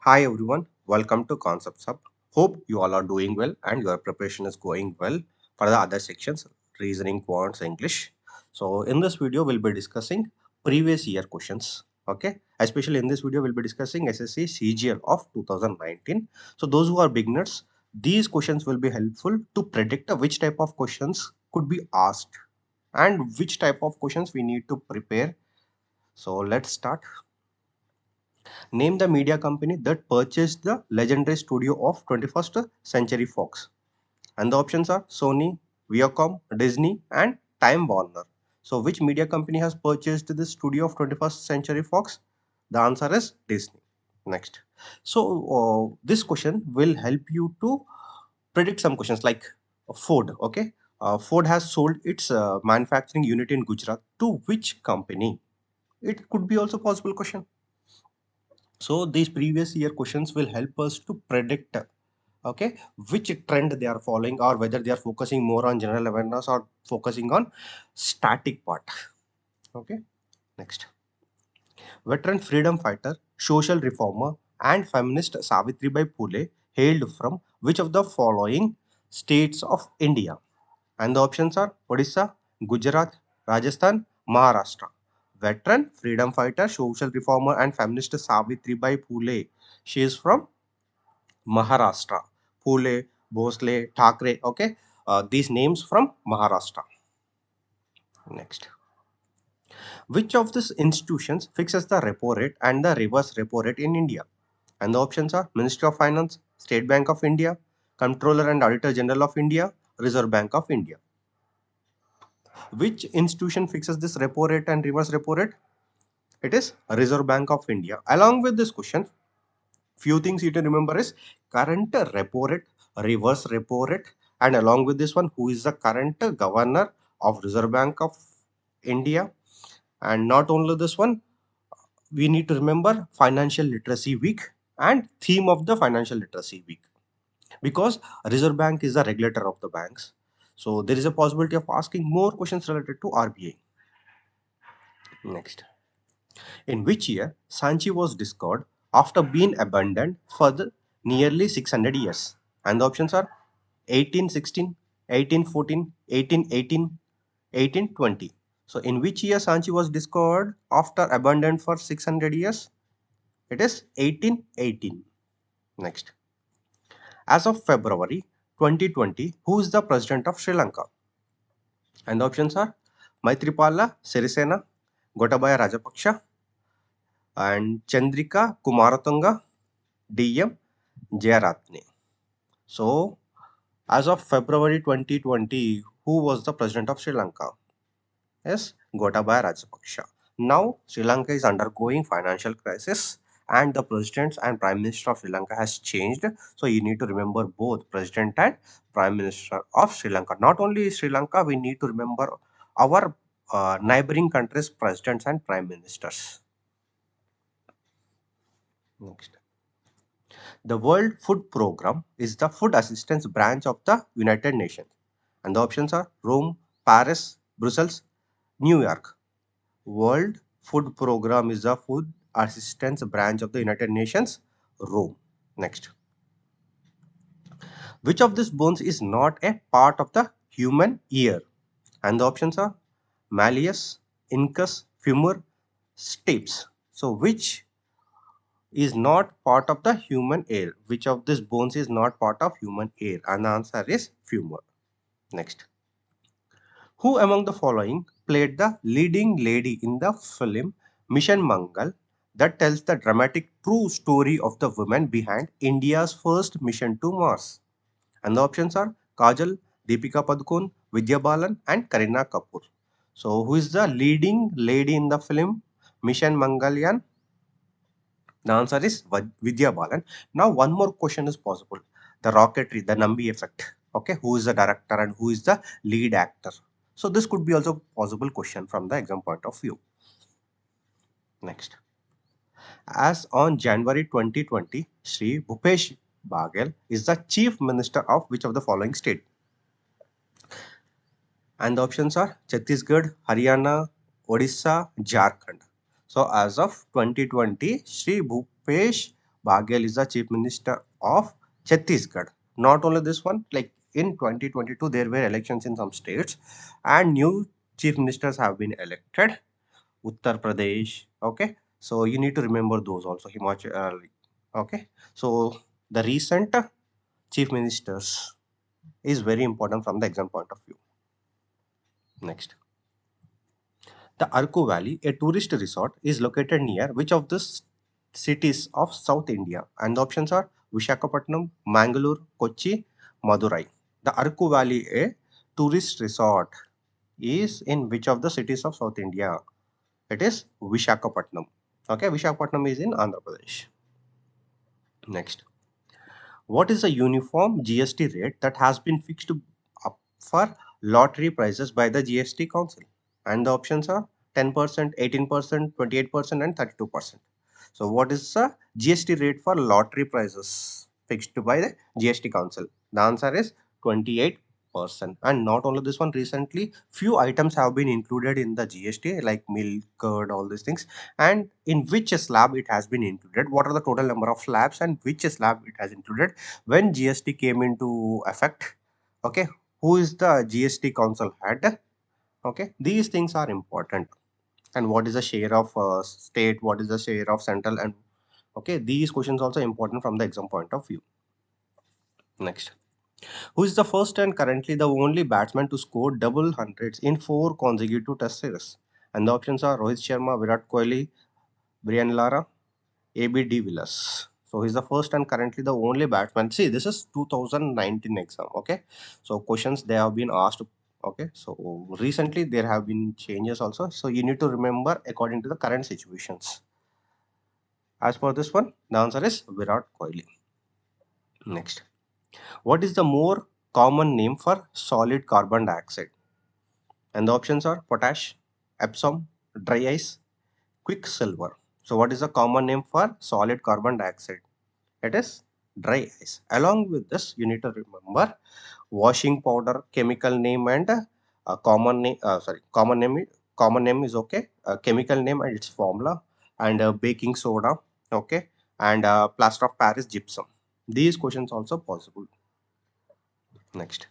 Hi everyone, welcome to Concepts Hub. Hope you all are doing well and your preparation is going well for the other sections, reasoning, quants, English. So in this video, we'll be discussing previous year questions. Okay, especially in this video, we'll be discussing SSC CGL of 2019. So those who are beginners, these questions will be helpful to predict which type of questions could be asked and which type of questions we need to prepare. So let's start. Name the media company that purchased the legendary studio of 21st Century Fox. And the options are Sony, Viacom, Disney, and Time Warner. So, which media company has purchased the studio of 21st Century Fox? The answer is Disney. Next. So, this question will help you to predict some questions like Ford. Okay. Ford has sold its manufacturing unit in Gujarat to which company? It could be also possible question. So these previous year questions will help us to predict, okay, which trend they are following or whether they are focusing more on general awareness or focusing on static part. Okay, next. Veteran freedom fighter, social reformer, and feminist Savitribai Phule hailed from which of the following states of India? And the options are Odisha, Gujarat, Rajasthan, Maharashtra. Veteran, freedom fighter, social reformer, and feminist Savitribai Phule. She is from Maharashtra. Phule, Bhosle, Thackeray. Okay, these names from Maharashtra. Next. Which of these institutions fixes the repo rate and the reverse repo rate in India? And the options are Ministry of Finance, State Bank of India, Comptroller and Auditor General of India, Reserve Bank of India. Which institution fixes this repo rate and reverse repo rate? It is Reserve Bank of India. Along with this question, few things you can remember is current repo rate, reverse repo rate, and along with this one, who is the current governor of Reserve Bank of India. And not only this one, we need to remember Financial Literacy Week and theme of the Financial Literacy Week, because Reserve Bank is the regulator of the banks. So there is a possibility of asking more questions related to RBI. Next. In which year Sanchi was discovered after being abandoned for the nearly 600 years? And the options are 1816, 1814, 1818, 1820. So in which year Sanchi was discovered after abandoned for 600 years? It is 1818. Next. As of February 2020, who is the president of Sri Lanka? And the options are Maitripala Sirisena, Gotabaya Rajapaksa, and Chandrika Kumaratunga, DM Jayaratne. So, as of February 2020, who was the president of Sri Lanka? Yes, Gotabaya Rajapaksa. Now, Sri Lanka is undergoing financial crisis and the president and prime minister of Sri Lanka has changed. So, you need to remember both president and prime minister of Sri Lanka. Not only Sri Lanka, we need to remember our neighboring countries' presidents and prime ministers. Next. The World Food Program is the food assistance branch of the United Nations. And the options are Rome, Paris, Brussels, New York. World Food Program is the food assistance branch of the United Nations, Rome. Next. Which of these bones is not a part of the human ear? And the options are malleus, incus, femur, stapes. So which is not part of the human ear? Which of these bones is not part of human ear? And the answer is femur. Next. Who among the following played the leading lady in the film Mission Mangal that tells the dramatic true story of the woman behind India's first mission to Mars? And the options are Kajal, Deepika Padukone, Vidya Balan, and Kareena Kapoor. So, who is the leading lady in the film Mission Mangalyaan? The answer is Vidya Balan. Now, one more question is possible. The rocketry, the Nambi effect. Okay, who is the director and who is the lead actor? So, this could be also possible question from the exam point of view. Next. As on January 2020, Sri Bhupesh Baghel is the Chief Minister of which of the following state? And the options are Chhattisgarh, Haryana, Odisha, Jharkhand. So as of 2020, Sri Bhupesh Baghel is the Chief Minister of Chhattisgarh. Not only this one, like in 2022, there were elections in some states, and new chief ministers have been elected. Uttar Pradesh. Okay, so you need to remember those also. Himachal. Okay, so the recent chief ministers is very important from the exam point of view. Next, the Arku Valley, a tourist resort, is located near which of the cities of South India? And the options are Vishakhapatnam, Mangalore, Kochi, Madurai. The Arku Valley, a tourist resort, is in which of the cities of South India? It is Vishakhapatnam. Okay, Vishakhapatnam is in Andhra Pradesh. Next, what is the uniform GST rate that has been fixed up for lottery prices by the GST Council? And the options are 10%, 18%, 28%, and 32%. So, what is the GST rate for lottery prices fixed by the GST Council? The answer is 28%. And not only this one, recently, few items have been included in the GST, like milk, curd, all these things. And in which slab it has been included? What are the total number of slabs and which slab it has included when GST came into effect? Okay, who is the GST Council head? Okay, these things are important. And what is the share of state, what is the share of central, and okay, these questions also important from the exam point of view. Next, who is the first and currently the only batsman to score double hundreds in 4 consecutive test series? And the options are Rohit Sharma, Virat Kohli, Brian Lara, AB de Villiers. So he's the first and currently the only batsman. See, this is 2019 exam. Okay, so questions they have been asked. Okay, so recently there have been changes also. So you need to remember according to the current situations. As for this one, the answer is Virat Kohli. Next, what is the more common name for solid carbon dioxide? And the options are potash, Epsom, dry ice, quicksilver. So what is the common name for solid carbon dioxide? It is dry ice. Along with this, you need to remember washing powder, chemical name, and common name. Common name is okay. Chemical name and its formula, and baking soda. Okay, and plaster of Paris gypsum. These questions also possible. Next,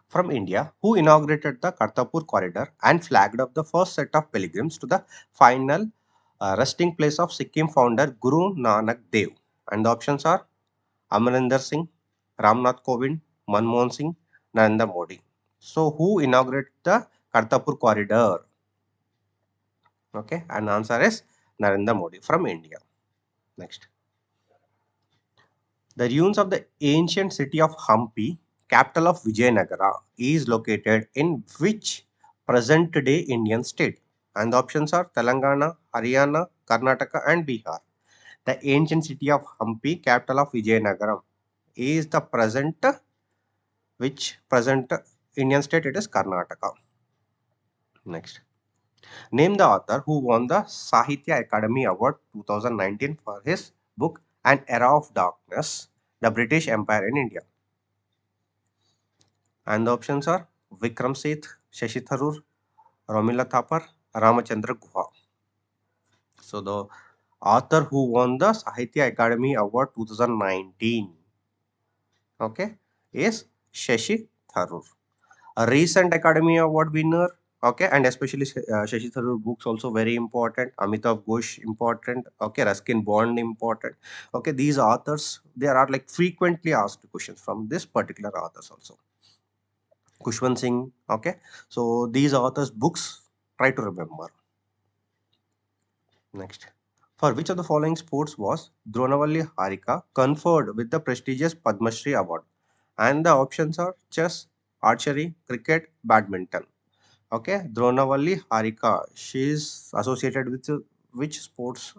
from India, who inaugurated the Kartarpur corridor and flagged up the first set of pilgrims to the final resting place of Sikkim founder Guru Nanak Dev? And the options are Amarinder Singh, Ramnath Kovind, Manmohan Singh, Narendra Modi. So, who inaugurated the Kartarpur corridor? Okay, and the answer is Narendra Modi from India. Next, the ruins of the ancient city of Hampi, capital of Vijayanagara, is located in which present-day Indian state? And the options are Telangana, Haryana, Karnataka, and Bihar. The ancient city of Hampi, capital of Vijayanagara, is the present Indian state? It is Karnataka. Next, name the author who won the Sahitya Academy Award 2019 for his book An Era of Darkness, the British Empire in India. And the options are Vikram Seth, Shashi Tharoor, Romila Thapar, Ramachandra Guha. So the author who won the Sahitya Academy Award 2019, okay, is Shashi Tharoor. A recent Academy Award winner, okay, and especially Shashi Tharoor books also very important. Amitav Ghosh important, okay, Ruskin Bond important, okay. These authors, there are like frequently asked questions from this particular authors also. Kushwant Singh, okay. So these authors' books, try to remember. Next, for which of the following sports was Dronavalli Harika conferred with the prestigious Padma Shri Award? And the options are chess, archery, cricket, badminton. Okay, Dronavalli Harika, she is associated with which sports?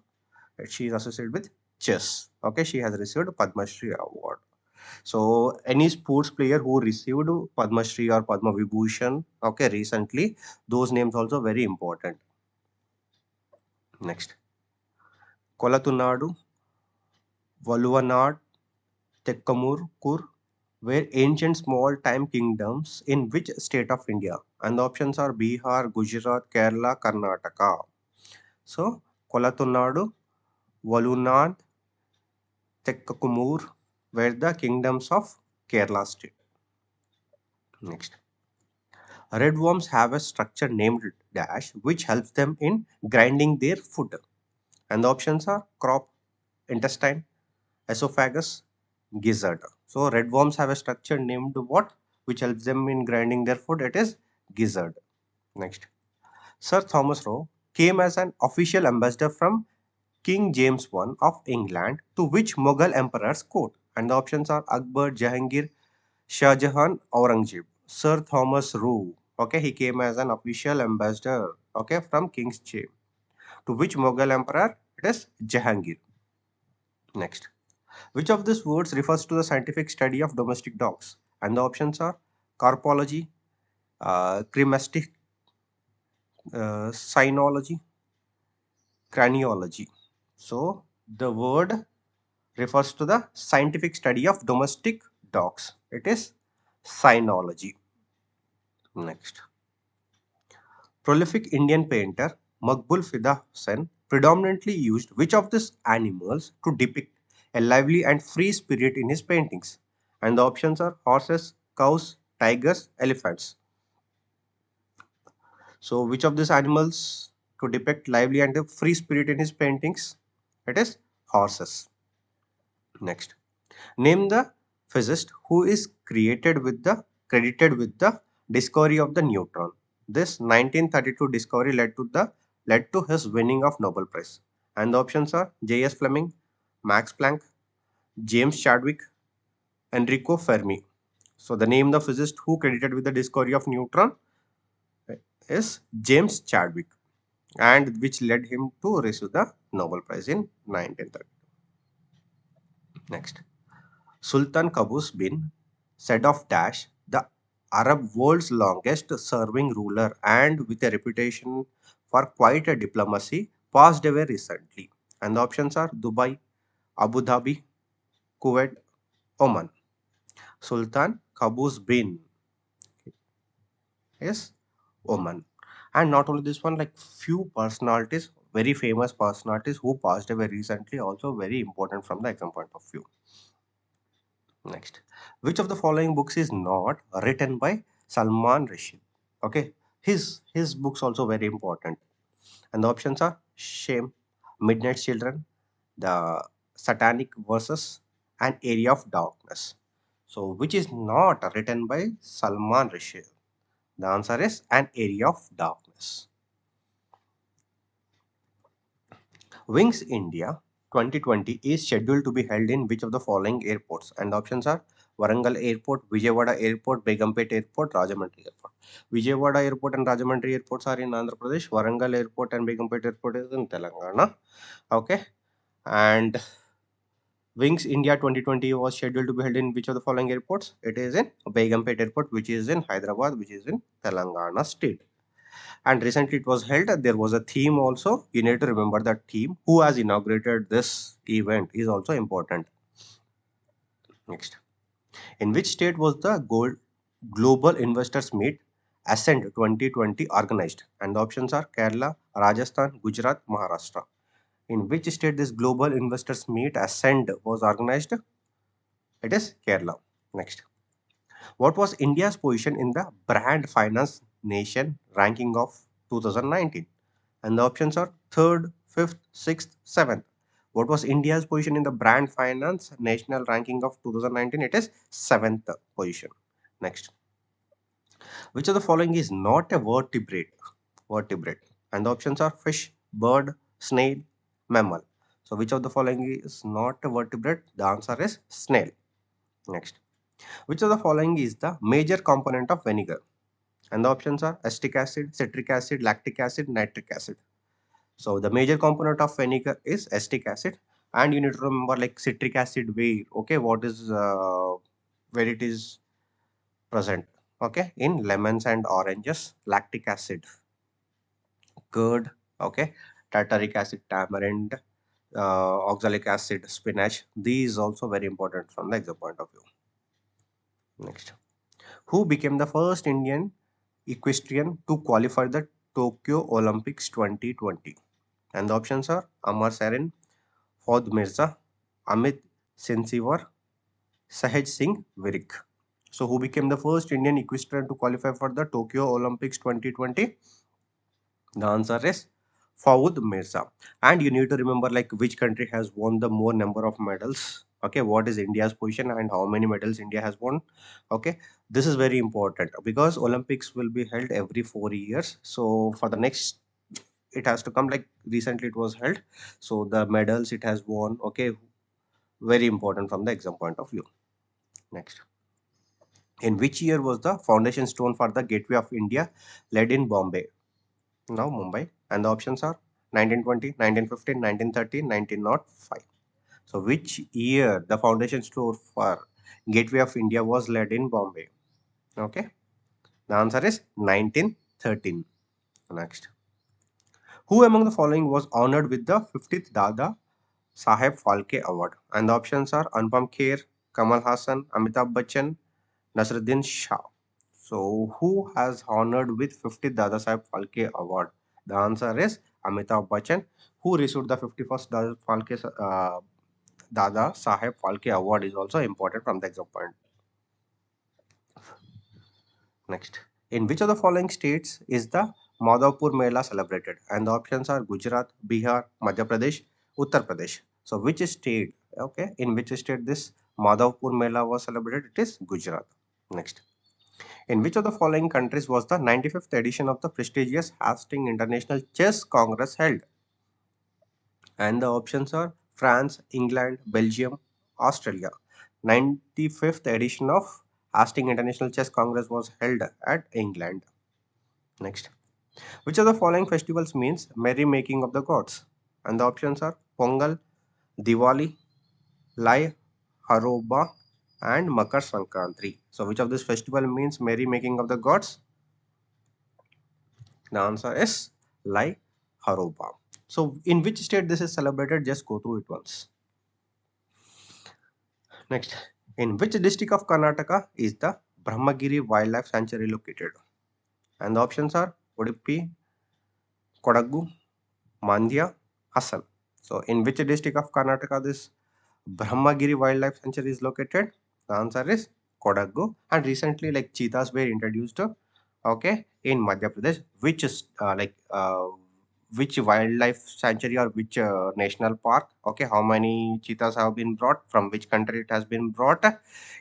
She is associated with chess. Okay, she has received Padma Shri Award. So any sports player who received Padma Shri or Padma Vibhushan, okay, recently, those names also very important. Next, Kolatunadu, Valuvanad, Tekkamurkur were ancient small-time kingdoms in which state of India? And the options are Bihar, Gujarat, Kerala, Karnataka. So, Kolatunadu, Valunad, Tekkumur were the kingdoms of Kerala state. Next, red worms have a structure named dash which helps them in grinding their food. And the options are crop, intestine, esophagus, gizzard. So red worms have a structure named what? Which helps them in grinding their food. It is gizzard. Next, Sir Thomas Roe came as an official ambassador from King James I of England to which Mughal emperor's court? And the options are Akbar, Jahangir, Shah Jahan, Aurangzeb. Sir Thomas Roe. Okay, he came as an official ambassador. Okay, from King's James. To which Mughal emperor? It is Jahangir. Next, which of these words refers to the scientific study of domestic dogs? And the options are carpology, cremastic, cynology, craniology. So the word refers to the scientific study of domestic dogs. It is cynology. Next, prolific Indian painter Makbul Fida Hussain predominantly used which of these animals to depict a lively and free spirit in his paintings? And the options are horses, cows, tigers, elephants. So, which of these animals to depict lively and a free spirit in his paintings? It is horses. Next, name the physicist who is credited with the discovery of the neutron. This 1932 discovery led to his winning of Nobel Prize. And the options are J.S. Fleming, Max Planck, James Chadwick, Enrico Fermi. So the name the physicist who credited with the discovery of neutron is James Chadwick, and which led him to receive the Nobel Prize in 1930. Next, Sultan Qaboos bin Said of Dash, the Arab world's longest serving ruler and with a reputation for quite a diplomacy, passed away recently. And the options are Dubai, Abu Dhabi, Kuwait, Oman. Sultan Qaboos bin is Oman. And not only this one, like few personalities, very famous personalities who passed away recently, also very important from the exam point of view. Next, which of the following books is not written by Salman Rushdie? Okay, his books also very important, and the options are Shame, Midnight Children, The Satanic Verses, and Area of Darkness. So, which is not written by Salman Rushdie? The answer is An Area of Darkness. Wings India 2020 is scheduled to be held in which of the following airports? And the options are Warangal Airport, Vijayawada Airport, Begumpet Airport, Rajahmundry Airport. Vijayawada Airport and Rajahmundry Airports are in Andhra Pradesh. Warangal Airport and Begumpet Airport is in Telangana. Okay. And Wings India 2020 was scheduled to be held in which of the following airports? It is in Begumpet Airport, which is in Hyderabad, which is in Telangana state. And recently it was held. There was a theme also. You need to remember that theme. Who has inaugurated this event is also important. Next, in which state was the Global Investors Meet Ascent 2020 organized? And the options are Kerala, Rajasthan, Gujarat, Maharashtra. In which state this Global Investors Meet Ascent was organized? It is Kerala. Next, what was India's position in the Brand Finance Nation ranking of 2019? And the options are third, fifth, sixth, seventh. What was India's position in the Brand Finance National Ranking of 2019? It is seventh position. Next, which of the following is not a vertebrate? Vertebrate. And the options are fish, bird, snail, mammal. So, which of the following is not a vertebrate? The answer is snail. Next, which of the following is the major component of vinegar? And the options are acetic acid, citric acid, lactic acid, nitric acid. So the major component of vinegar is acetic acid, and you need to remember like citric acid where, okay, what is where it is present, okay, in lemons and oranges. Lactic acid, curd, okay, tartaric acid, tamarind, oxalic acid, spinach. These also very important from the exam point of view. Next, who became the first Indian equestrian to qualify the Tokyo Olympics 2020? And the options are Amar Sarin, Ford Mirza, Amit Sinsivar Sahaj Singh Virik. So, who became the first Indian equestrian to qualify for the Tokyo Olympics 2020? The answer is Fawud Mirza. And you need to remember like which country has won the more number of medals. Okay, what is India's position and how many medals India has won? Okay, this is very important because Olympics will be held every 4 years. So for the next, it has to come like recently it was held. So the medals it has won. Okay, very important from the exam point of view. Next, in which year was the foundation stone for the Gateway of India laid in Bombay? Now Mumbai. And the options are 1920, 1915, 1913, 1905. So which year the foundation stone for Gateway of India was laid in Bombay? Okay. The answer is 1913. Next. Who among the following was honored with the 50th Dada Saheb Phalke Award? And the options are Anupam Kher, Kamal Hassan, Amitabh Bachchan, Nasruddin Shah. So, who has honored with 50th Dada Saheb Phalke Award? The answer is Amitabh Bachchan, who received the 51st Dada Saheb Phalke Award is also important from the exam point. Next, in which of the following states is the Madhavpur Mela celebrated? And the options are Gujarat, Bihar, Madhya Pradesh, Uttar Pradesh. So, which state? Okay, in which state this Madhavpur Mela was celebrated? It is Gujarat. Next. In which of the following countries was the 95th edition of the prestigious Hastings International Chess Congress held? And the options are France, England, Belgium, Australia. 95th edition of Hastings International Chess Congress was held at England. Next. Which of the following festivals means merry making of the gods? And the options are Pongal, Diwali, Lai, Haroba, and Makar Sankranti. So, which of this festival means merry making of the gods? The answer is Lai Haroba. So, in which state this is celebrated? Just go through it once. Next, in which district of Karnataka is the Brahmagiri Wildlife Sanctuary located? And the options are Udupi, Kodagu, Mandya, Hassan. So, in which district of Karnataka this Brahmagiri Wildlife Sanctuary is located? The answer is Kodagu. And recently, like cheetahs were introduced, okay, in Madhya Pradesh, which is which wildlife sanctuary or which national park? Okay, how many cheetahs have been brought? From which country it has been brought?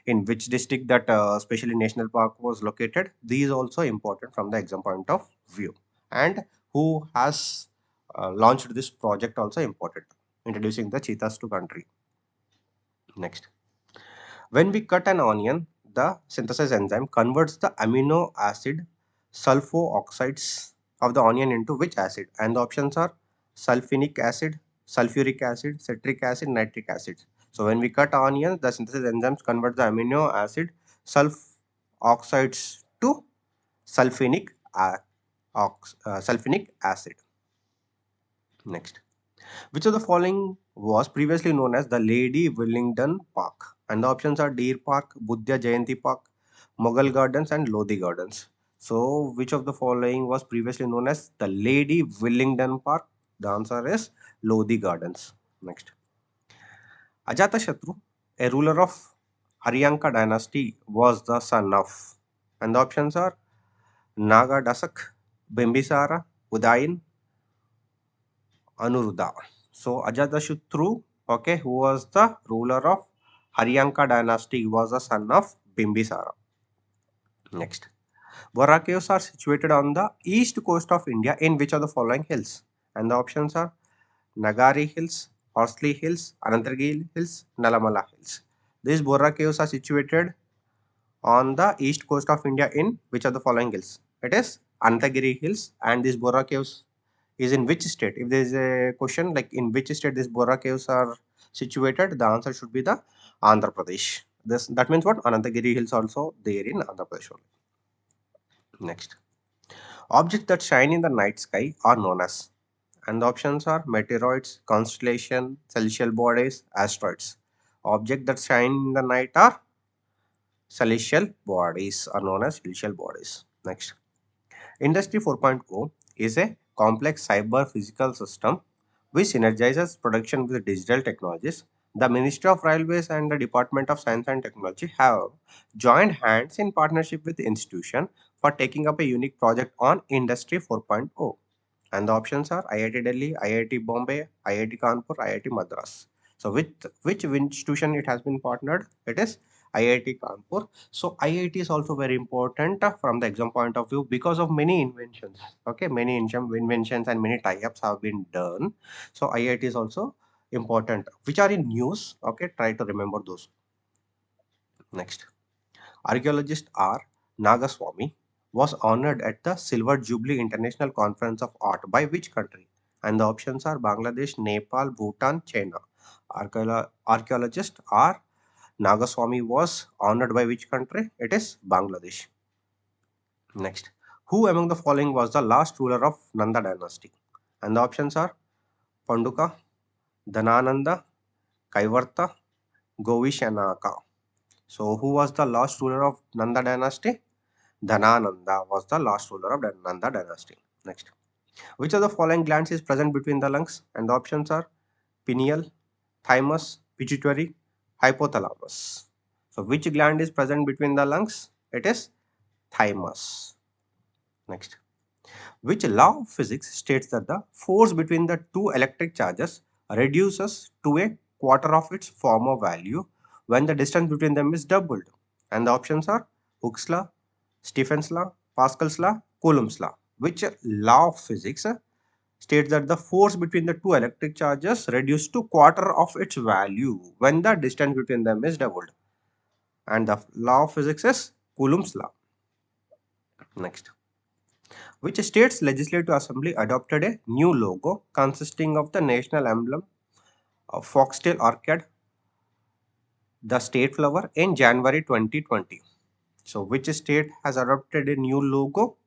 In which district that specially national park was located? These also important from the exam point of view. And who has launched this project also important, introducing the cheetahs to country. Next, when we cut an onion, the synthesis enzyme converts the amino acid sulfooxides of the onion into which acid? And the options are sulfinic acid, sulfuric acid, citric acid, nitric acid. So when we cut onions, the synthesis enzymes convert the amino acid sulfoxides to sulfinic, sulfinic acid. Next. Which of the following was previously known as the Lady Willingdon Park? And the options are Deer Park, Buddha Jayanti Park, Mughal Gardens, and Lodi Gardens. So, which of the following was previously known as the Lady Willingdon Park? The answer is Lodi Gardens. Next. Ajatashatru, a ruler of Haryanka dynasty, was the son of. And the options are Naga Dasak, Bimbisara, Udayin, Anuruddha. So Ajatashatru, okay, who was the ruler of Haryanka dynasty, was the son of Bimbisara. Next, Borra caves are situated on the east coast of India in which of the following hills? And the options are Nagari Hills, Horsley Hills, Anantagiri Hills, Nalamala Hills. These Borra caves are situated on the east coast of India in which of the following hills? It is Anantagiri Hills, and these Borra caves is in which state? If there is a question like in which state these Borra caves are situated, the answer should be the Andhra Pradesh. This that means what? Anantagiri Hills also there in Andhra Pradesh only. Next, objects that shine in the night sky are known as, and the options are meteoroids, constellation, celestial bodies, asteroids. Objects that shine in the night are celestial bodies, are known as celestial bodies. Next, Industry 4.0 is a complex cyber physical system which synergizes production with digital technologies. The Ministry of Railways and the Department of Science and Technology have joined hands in partnership with the institution for taking up a unique project on Industry 4.0. And the options are IIT Delhi, IIT Bombay, IIT Kanpur, IIT Madras. So with which institution it has been partnered? It is IIT Kanpur. So IIT is also very important from the exam point of view because of many inventions. Okay, many inventions and many tie-ups have been done. So IIT is also important, which are in news. Okay, try to remember those. Next, archaeologist R. Nagaswamy was honored at the Silver Jubilee International Conference of Art by which country? And the options are Bangladesh, Nepal, Bhutan, China. Archaeologist R. Nagaswamy was honored by which country? It is Bangladesh. Next, who among the following was the last ruler of Nanda dynasty? And the options are Panduka, Dhanananda, Kaivarta, Govishanaka. So, who was the last ruler of Nanda dynasty? Dhanananda was the last ruler of the Nanda dynasty. Next, which of the following glands is present between the lungs? And the options are pineal, thymus, pituitary, hypothalamus. So, which gland is present between the lungs? It is thymus. Next, which law of physics states that the force between the two electric charges reduces to a quarter of its former value when the distance between them is doubled? And the options are Hooke's law, Stephen's law, Pascal's law, Coulomb's law. Which law of physics states that the force between the two electric charges reduces to quarter of its value when the distance between them is doubled? And the law of physics is Coulomb's law. Next, which state's legislative assembly adopted a new logo consisting of the national emblem of foxtail orchid, the state flower, in January 2020? So, which state has adopted a new logo?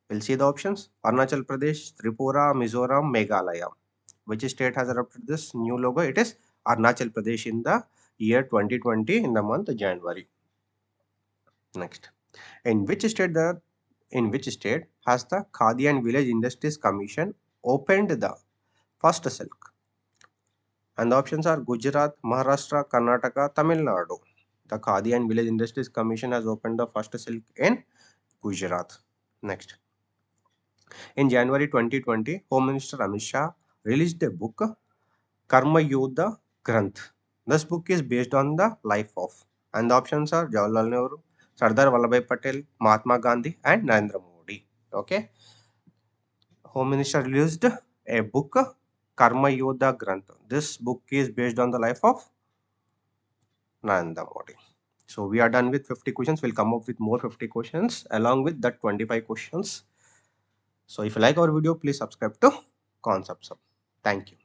We'll see the options: Arunachal Pradesh, Tripura, Mizoram, Meghalaya. Which state has adopted this new logo? It is Arunachal Pradesh in the year 2020 in the month of January. Next, in which state has the Khadi and Village Industries Commission opened the first silk? And the options are Gujarat, Maharashtra, Karnataka, Tamil Nadu. The Khadi and Village Industries Commission has opened the first silk in Gujarat. Next, in January 2020, Home Minister Amit Shah released a book, Karma Yoddha Granth. This book is based on the life of, and the options are Jawaharlal Nehru, Sardar Vallabhbhai Patel, Mahatma Gandhi, and Narendra Modi. Okay, Home Minister released a book, Karma Yoddha Granth. This book is based on the life of Narendra Modi. So we are done with 50 questions. We'll come up with more 50 questions along with that 25 questions. So if you like our video, please subscribe to Concepts Hub. Thank you.